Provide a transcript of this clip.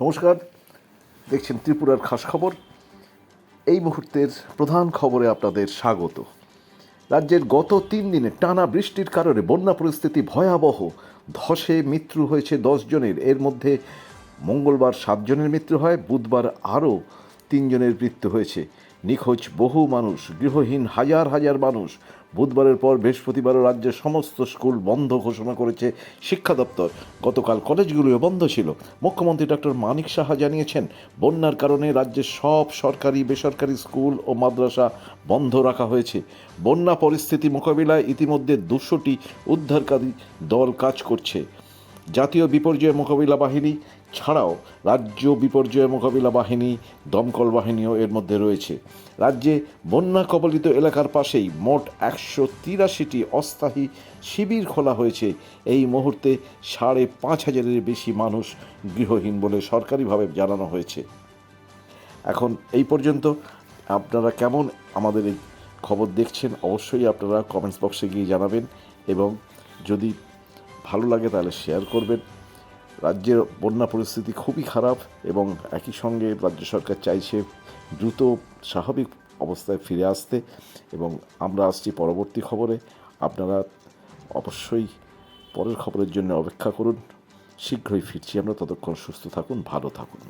নমস্কার, দেখছেন ত্রিপুরার খাস খবর। এই মুহূর্তের প্রধান খবরে আপনাদের স্বাগত। রাজ্যের গত 3 দিনে টানা বৃষ্টির কারণে বন্যা পরিস্থিতি ভয়াবহ। ধসে মৃত্যু হয়েছে 10 জনের, এর মধ্যে মঙ্গলবার 7 জনের মৃত্যু হয়, বুধবার আরও 3 জনের মৃত্যু হয়েছে। নিখোঁজ বহু মানুষ, গৃহহীন হাজার হাজার মানুষ। বুধবারের পর বৃহস্পতিবারও রাজ্যের সমস্ত স্কুল বন্ধ ঘোষণা করেছে শিক্ষা দপ্তর। গতকাল কলেজগুলিও বন্ধ ছিল। মুখ্যমন্ত্রী ডক্টর মানিক সাহা জানিয়েছেন, বন্যার কারণে রাজ্যের সব সরকারি বেসরকারি স্কুল ও মাদ্রাসা বন্ধ রাখা হয়েছে। বন্যা পরিস্থিতি মোকাবিলায় ইতিমধ্যে 200টি উদ্ধারকারী দল কাজ করছে। জাতীয় বিপর্যয় মোকাবিলা বাহিনী ছাড়াও রাজ্য বিপর্যয় মোকাবিলা বাহিনী, দমকল বাহিনীও এর মধ্যে রয়েছে। রাজ্যে বন্যা কবলিত এলাকার পাশেই মোট 183টি অস্থায়ী শিবির খোলা হয়েছে। এই মুহূর্তে 5,500-এর বেশি মানুষ গৃহহীন বলে সরকারিভাবে জানানো হয়েছে। এখন এই পর্যন্ত। আপনারা কেমন আমাদের এই খবর দেখছেন অবশ্যই আপনারা কমেন্টস বক্সে গিয়ে জানাবেন, এবং যদি ভালো লাগে তাহলে শেয়ার করবেন। রাজ্যের বন্যা পরিস্থিতি খুবই খারাপ, এবং একই সঙ্গে রাজ্য সরকার চাইছে দ্রুত স্বাভাবিক অবস্থায় ফিরে আসতে। এবং আমরা আসছি পরবর্তী খবরে। আপনারা অবশ্যই পরের খবরের জন্য অপেক্ষা করুন। শীঘ্রই ফিরছি আমরা, ততক্ষণ সুস্থ থাকুন, ভালো থাকুন।